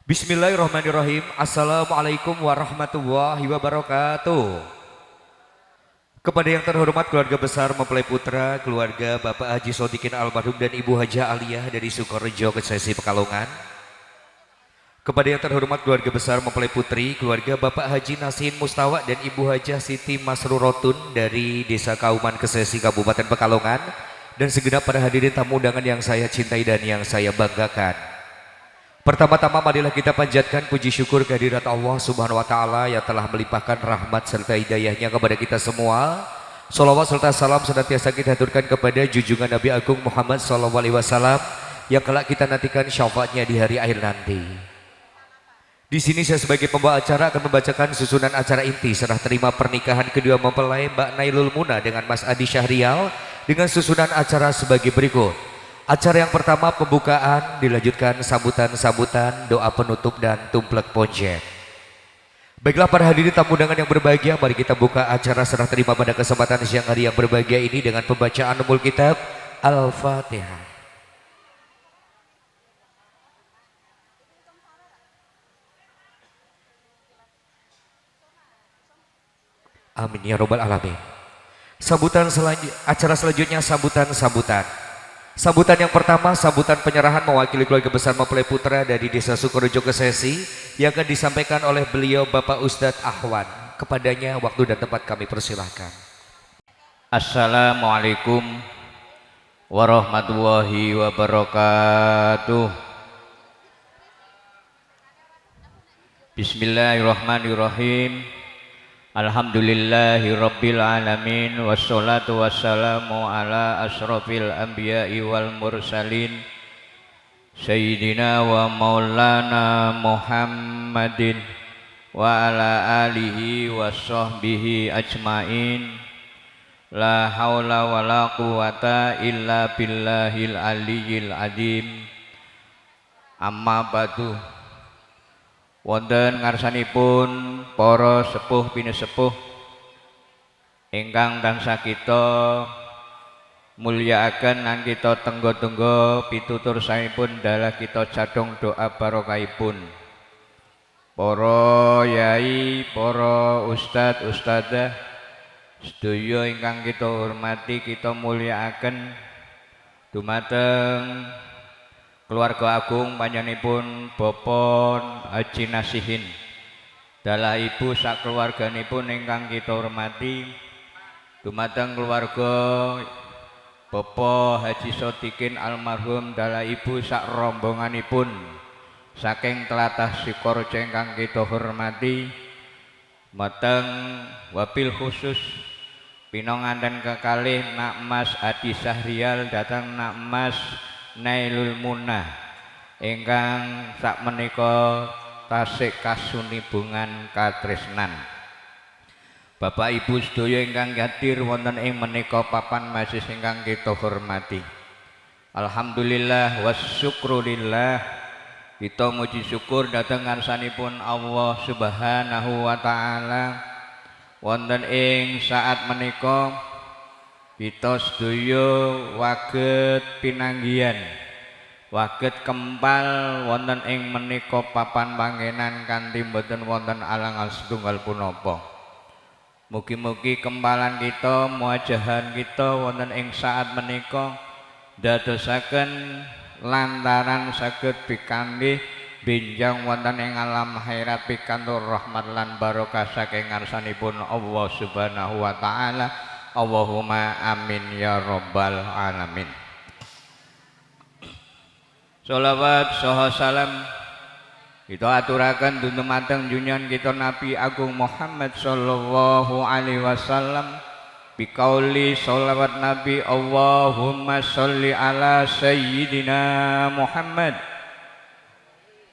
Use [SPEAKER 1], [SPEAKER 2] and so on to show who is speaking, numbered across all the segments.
[SPEAKER 1] Bismillahirrahmanirrahim. Assalamualaikum warahmatullahi wabarakatuh. Kepada yang terhormat keluarga besar mempelai putra, keluarga Bapak Haji Sodikin almarhum dan Ibu Haja Aliyah dari Sukorejo Kesesi Pekalongan. Kepada yang terhormat keluarga besar mempelai putri, keluarga Bapak Haji Nasin Mustawa dan Ibu Haja Siti Masrurotun dari Desa Kauman Kesesi Kabupaten Pekalongan, dan segenap para hadirin tamu undangan yang saya cintai dan yang saya banggakan. Pertama-tama marilah kita panjatkan puji syukur kehadirat Allah Subhanahu wa taala yang telah melimpahkan rahmat serta hidayahnya kepada kita semua. Shalawat serta salam senantiasa kita haturkan kepada junjungan Nabi Agung Muhammad SAW yang kelak kita nantikan syafaatnya di hari akhir nanti. Di sini saya sebagai pembawa acara akan membacakan susunan acara inti serah terima pernikahan kedua mempelai Mbak Nailul Muna dengan Mas Adi Syahrial dengan susunan acara sebagai berikut. Acara yang pertama pembukaan, dilanjutkan sambutan-sambutan, doa penutup dan tumplek ponjet. Baiklah para hadirin tamu undangan yang berbahagia, mari kita buka acara serah terima pada kesempatan siang hari yang berbahagia ini dengan pembacaan Ummul Kitab Al-Fatihah. Amin ya robbal alamin. Acara selanjutnya sambutan-sambutan. Sambutan yang pertama, sambutan penyerahan mewakili keluarga besar mempelai putra dari Desa Sukorejo Kesesi yang akan disampaikan oleh beliau Bapak Ustadz Ahwan. Kepadanya waktu dan tempat kami persilahkan.
[SPEAKER 2] Assalamualaikum warahmatullahi wabarakatuh. Bismillahirrahmanirrahim. Alhamdulillahi rabbil alamin. Wassalatu wassalamu ala asrafil anbiya'i wal mursalin Sayyidina wa maulana Muhammadin wa ala alihi wa sahbihi ajmain. La haula wa la quwata illa billahil aliyyil azim. Amma ba'du. Wonten ngarsanipun para sepuh pinesepuh ingkang tansah kita mulyakaken lan kita tenggo-tenggo pitutur saipun dalah kita cadhong doa barokahipun. Para yai, para ustad, ustadzah sedaya ingkang kita hormati, kita mulyakaken dumateng keluarga agung panjenenganipun Bapak Haji Nasihin dalah ibu sak keluarganipun ingkang kita hormati, dumateng keluarga Bapak Haji Sodikin almarhum dalah ibu sak rombonganipun saking tlatah Sukorejo ingkang kita hormati, mateng wabil khusus pinonganten kekalih Nak Mas Adi Syahrial datang Nak Mas Nailul Muna ingkang sak menika tasik kasunibungan katresnan. Bapak Ibu sedaya ingkang hadir wonten ing menika papan majelis ingkang kita hormati. Alhamdulillah wassyukrulillah, kita muji syukur dhateng ngarsanipun Allah Subhanahu wa taala wonten ing saat menika kita sedaya waget pinanggihan, waget kempal wonten ing menika papan panggenan kanthi mboten wonten alangan setunggal punapa. Mugi-mugi kempalan kita, muajahan kita wonten ing saat menika dadosaken lantaran saged pikanggih benjang wonten ing alam akhirat pikantuk rahmat lan barokah saking ngarsanipun Allah Subhanahu wa taala. Allahumma amin ya rabbal alamin. Sholawat saha salam kita aturaken dumateng junjungan kita Nabi Agung Muhammad sallallahu alaihi wasallam biqauli sholawat Nabi Allahumma sholli ala sayyidina Muhammad.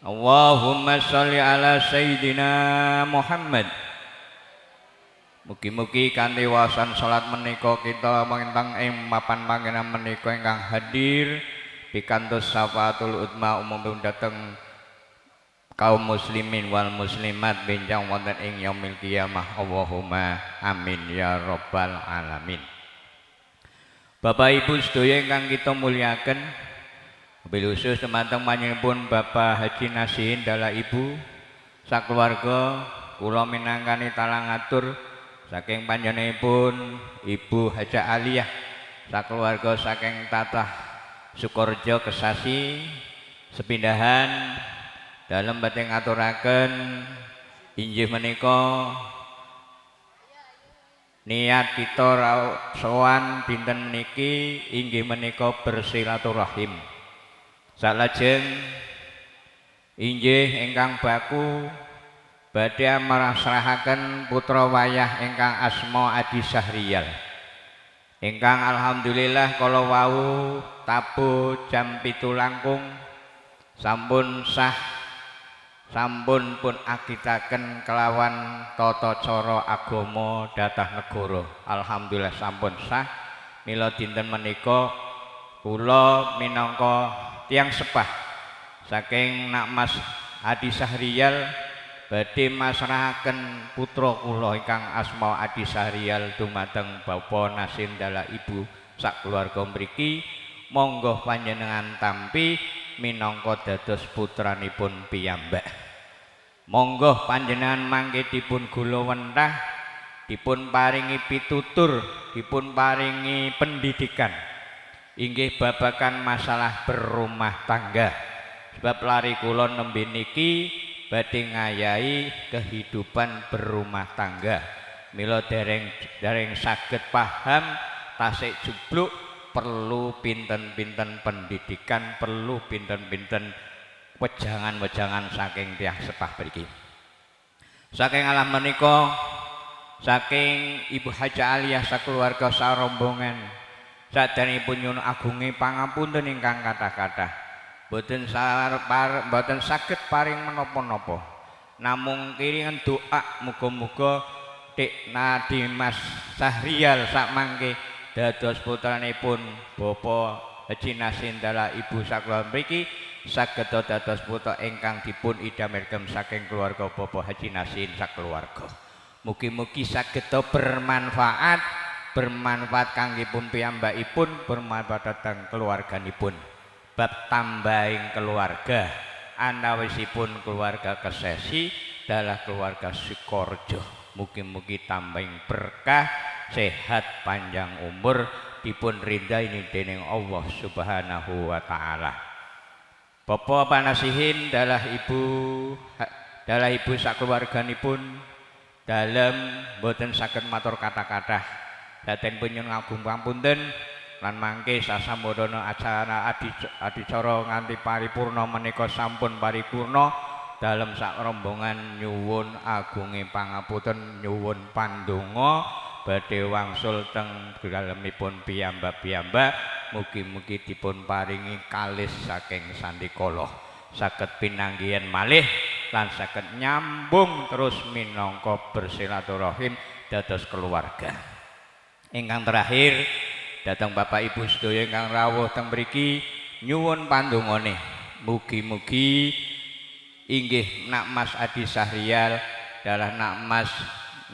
[SPEAKER 2] Allahumma sholli ala sayyidina Muhammad. Mugi-mugi kanthi waosan salat menika kita mengintang ing mapan panggenan menika ingkang hadir pikantos syafaatul utma umum dhateng kaum muslimin wal muslimat benjang wonten ing yaumil qiyamah. Allahumma amin ya rabbal alamin. Bapak Ibu sedaya ingkang kita muliaken, Wabil khusus teman-teman panjenenganipun Bapak Haji Nasihin dalah Ibu sakeluarga kula minangkani talang atur saking panjenenganipun Ibu Haja Aliyah sakeluarga saking Tatah Sukorejo Kesasi sepindahan dalem badhe ngaturaken inggih menika niat kita sowan dinten niki inggih menika bersilaturahim. Salajeng inggih ingkang baku badhe marasrahaken putra wayah ingkang asma Adi Sahriyal. Ingkang alhamdulillah kala wau tabuh jam 7 langkung sampun sah sampun pun akitaken kelawan tata cara agama datah negara. Alhamdulillah sampun sah. Mila dinten menika kula minangka tiyang sepah saking Nak Mas Adi Sahriyal badhe masrahaken putra kula ingkang asma Adi Sahriyal dumateng Bapak Nasin dalah Ibu sakeluarga mriki. Monggo panjenengan tampi minangka dados putranipun piyambak. Monggo panjenengan mangke dipun gula wentah, dipun paringi pitutur, dipun paringi pendidikan. Inggih babakan masalah berumah tangga. Sebab lari kula nembe niki badhe ngayahi kehidupan berumah tangga. Mila dereng saged paham tasik jubluk perlu pinten-pinten pendidikan, perlu pinten-pinten wejangan-wejangan saking tiyang sepah mriki. Saking alam menika saking Ibu Haja Aliyah sakeluarga sarombongan sadanipun nyuwun agunge pangapunten ingkang kathah-kathah. Boten saged paring menapa-napa. Namung kiringan doa muga-muga Dik Nadi Mas Sahriyal sakmangke dados putranipun Bapak Haji Nasin dalah Ibu sakeluarga mriki saged dados putra ingkang dipun idam-idam saking keluarga Bapak Haji Nasin sakeluarga. Mugi-mugi saged bermanfaat kanggipun piyambakipun, bermanfaat dhateng keluarganipun. Bab tambahing keluarga anawisipun keluarga Kesesi dalah keluarga Sukorejo. Mugi-mugi tambahing berkah, sehat, panjang umur dipun ridhaini dening Allah Subhanahu wa taala. Bapak panasihin dalah ibu sakeluarganipun dalem boten saged matur kata-kata. Daten penyun ngagung pangapunten lan mangke sasambodana acara adicara nganti paripurna menika sampun paripurna dalem sak rombongan nyuwun agunge pangapunten nyuwun pandonga badhe wangsul teng dalemipun piyambak-piyambak. Mugi-mugi dipun paringi kalis saking sandikala saged pinanggihan malih lan saged nyambung terus minangka bersilaturahim dados keluarga. Ingkang terakhir dhateng Bapak Ibu sedaya ingkang rawuh teng mriki nyuwun pandongane mugi-mugi inggih Nak Mas Adi Sahriyal dalah Nak Mas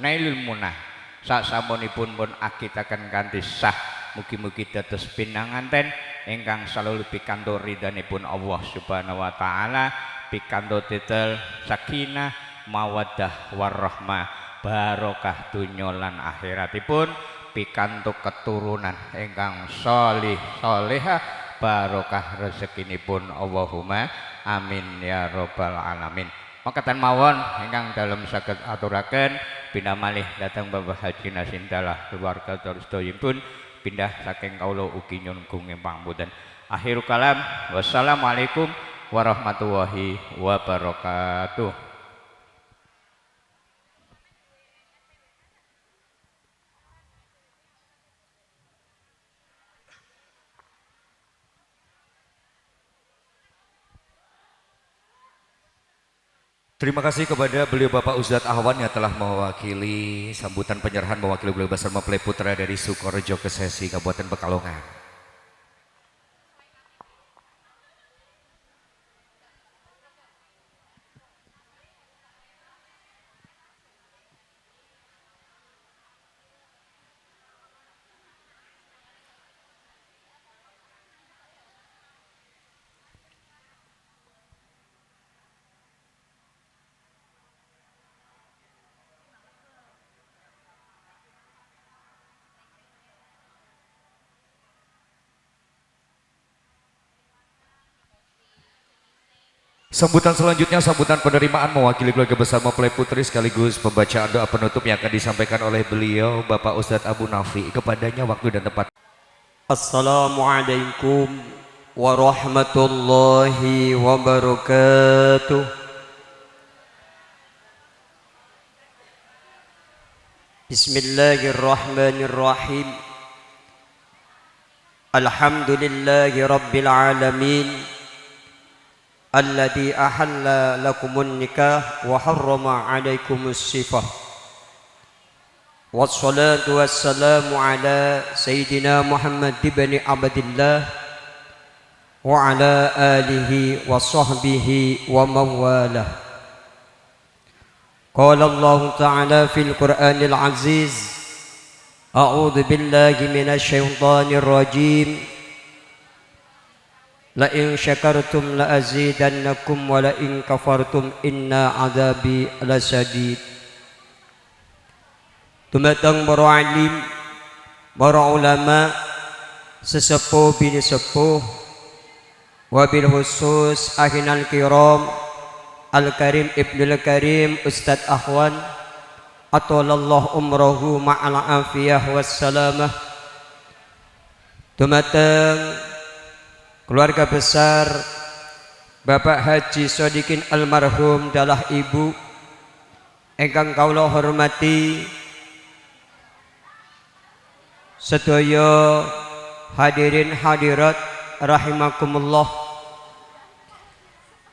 [SPEAKER 2] Nailul Munah sasampunipun pun akitaken kanthi sah. Mugi-mugi dados pinanganten ingkang selalu pikantuk ridhanipun Allah Subhanahu wa taala, pikantuk titel sakinah, mawaddah warahmah, barokah dunya lan akhiratipun, pikantuk keturunan ingkang sholih sholihah, barokah rezekinipun. Allahumma amin ya rabbal alamin. Makaten mawon ingkang dalem saged aturaken pindah malih dhateng Bapak Haji Nasin dalah keluarga sedayipun pindah saking kawula ugi nyuwun gunging pangapunten. Akhirul kalam, wassalamualaikum warahmatullahi wabarakatuh.
[SPEAKER 1] Terima kasih kepada beliau Bapak Ustadz Ahwan yang telah mewakili sambutan penyerahan mewakili beliau besar mempelai putra dari Sukorejo Kesesi Kabupaten Pekalongan. Sambutan selanjutnya sambutan penerimaan mewakili keluarga besar mempelai putri sekaligus pembacaan doa penutup yang akan disampaikan oleh beliau Bapak Ustadz Abu Nafi. Kepadanya waktu dan tempat.
[SPEAKER 3] Assalamualaikum warahmatullahi wabarakatuh. Bismillahirrahmanirrahim. Alhamdulillahi rabbil alamin. Alladhi ahalla lakumun nikah wa harrama alaikumus sifah. Wassalatu wassalamu ala Sayyidina Muhammad ibn Abdillah wa ala alihi wa sahbihi wa mawalah. Qala Allah Ta'ala fil Qur'anil Aziz, A'udhu billahi minasy syaithanir rajim. La in syakartum la azidannakum wa la in kafartum inna adzabi lasadid. Tumatang para alim, para ulama, sesepuh bini sepuh, wabil khusus ahinal kiram Al-Karim Ibnul Karim Ustadz Ahwan atolallah umrohu ma'al afiyah wassalamah. Tumatang keluarga besar Bapak Haji Sodikin almarhum dalah ibu ingkang kawula hormati, sedaya hadirin hadirat rahimakumullah.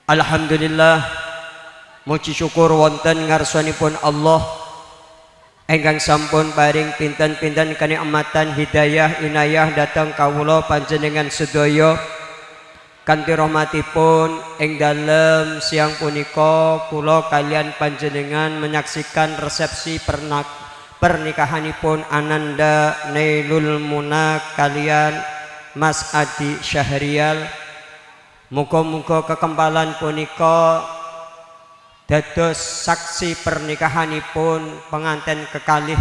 [SPEAKER 3] Alhamdulillah, muji syukur wonten ngarsanipun Allah ingkang sampun paring pinten-pinten kanikmatan hidayah inayah dhateng kawula panjenengan sedaya. Kanthi rahmatipun ing dalem siang punika kula kalian panjenengan menyaksikan resepsi pernikahanipun Ananda Nailul Muna kalian Mas Adi Syahrial. Muga-muga kekempalan punika dados saksi pernikahanipun pengantin kekalih.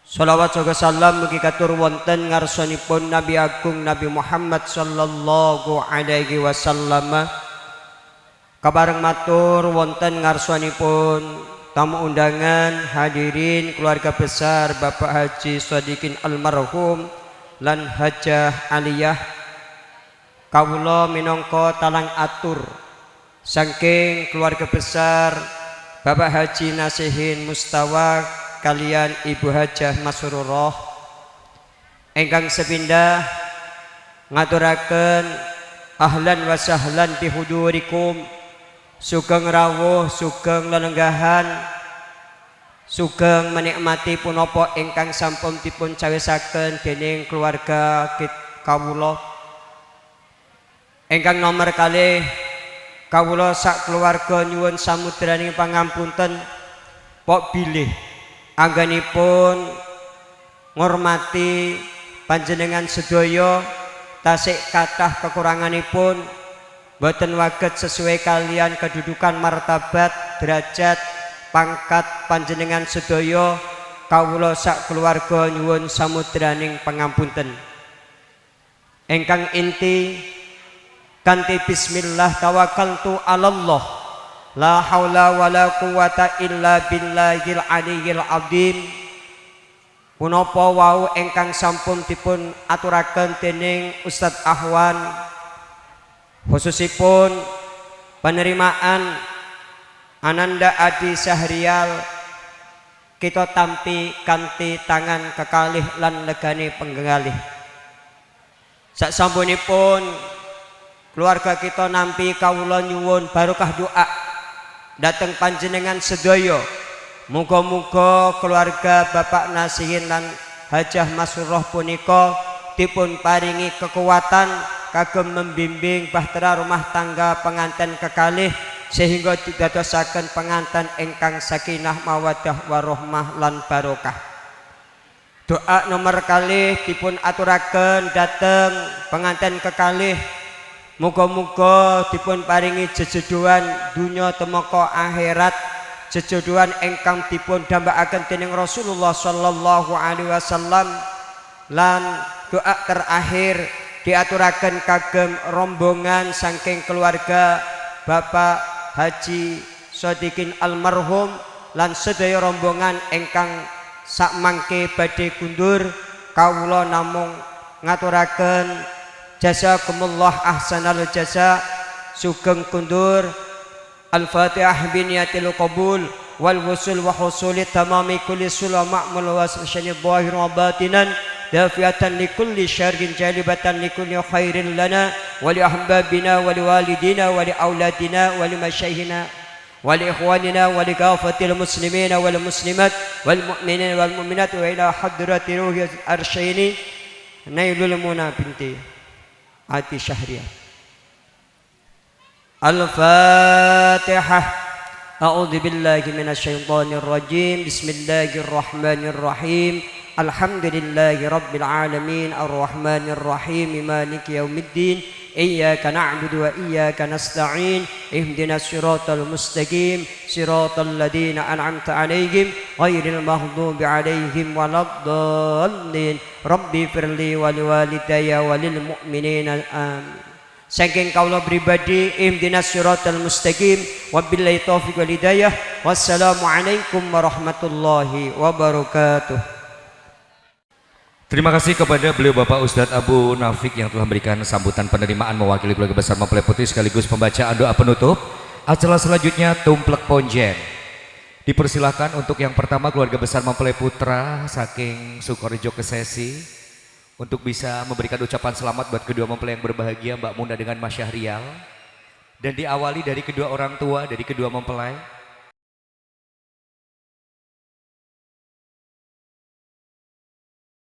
[SPEAKER 3] Shalawat juga salam mugi katur wonten ngarsanipun Nabi Agung Nabi Muhammad sallallahu alaihi wasallam. Kabareng matur wonten ngarsanipun tamu undangan hadirin keluarga besar Bapak Haji Sodikin almarhum lan Hajah Aliyah. Kawula minangka talang atur saking keluarga besar Bapak Haji Nasihin Mustawa kalian Ibu Hajah Masrurah ingkang sepindah ngaturaken ahlan wa sahlan bihudurikum, sugeng rawuh sugeng lelenggahan sugeng menikmati punapa ingkang sampun dipun cawisaken dening keluarga kawula. Ingkang nomor kalih kawula sak keluarga nyuwun samudraning pangampunten pok bilih anggenipun ngormati panjenengan sedaya tasik kathah kekuranganipun boten waget sesuai kalian kedudukan martabat derajat pangkat panjenengan sedaya. Kawula sak keluarga nyuwun samudraning pangampunten. Ingkang inti kanthi bismillah tawakkaltu 'alallah la haula wala quwata illa billahil aliyyil azim. Punapa wau ingkang sampun dipun aturaken dening Ustadz Ahwan khususipun penerimaan Ananda Adi Syahrial kita tampi kanthi tangan kekalih lan legane penggalih. Saksampunipun keluarga kita nampi kawula nyuwun barokah doa dateng panjenengan sedaya. Muga-muga keluarga Bapak Nasihin lan Hajah Masrurah punika dipun paringi kekuatan kagem membimbing bahtera rumah tangga pengantin kekalih sehingga didadosaken pengantin ingkang sakinah mawaddah warahmah lan barokah. Doa nomor kalih dipun aturaken dateng pengantin kekalih. Muga-muga dipun paringi jejedohan dunya temeka akhirat, jejedohan ingkang dipun dambaaken dening Rasulullah sallallahu alaihi wasallam. Lan doa terakhir diaturaken kagem rombongan saking keluarga Bapak Haji Sodikin almarhum lan sedaya rombongan ingkang sakmangke badhe kundur. Kawula namung ngaturaken jazakumullah ahsanal jaza sugeng kundur. Al-Fatihah biniyatil qabul wal wusul wa husuli tamami kulli sulama ma'mul wa syani dhahir wa batinan dafiatan likulli syarrin jalibatan likulli khairin lana wa li ahbabina wa li walidina wa li auladina wa li masyaykhina wa li ikhwanina wa li kafatil muslimina wal muslimat wal mu'minina wal mu'minat wa ila hadrati ruhi arsyaini nailul muna binti ati syahriah. Al-Fatihah. A'udzu billahi minasyaitonir rajim. Bismillahirrahmanirrahim. Alhamdulillahi rabbil alamin arrahmanir rahim maliki yaumiddin. Iyyaka na'budu wa iyyaka nasta'in. Ihdinas siratal mustaqim. Siratal ladzina an'amta 'alaihim ghairil maghdubi 'alaihim waladdallin. Rabbi firli wa liwalidayya wa lil mu'minina amin. Saking kaula pribadi ihdinas siratal mustaqim wabillahi taufiq wal hidayah. Wassalamualaikum warahmatullahi wabarakatuh.
[SPEAKER 1] Terima kasih kepada beliau Bapak Ustadz Abu Nafiq yang telah memberikan sambutan penerimaan mewakili keluarga besar mempelai putri sekaligus pembacaan doa penutup. Acara selanjutnya Tumplek Ponjen. Dipersilahkan untuk yang pertama keluarga besar mempelai putra saking Sukorejo Kesesi untuk bisa memberikan ucapan selamat buat kedua mempelai yang berbahagia Mbak Muna dengan Mas Syahrial. Dan diawali dari kedua orang tua, dari kedua mempelai.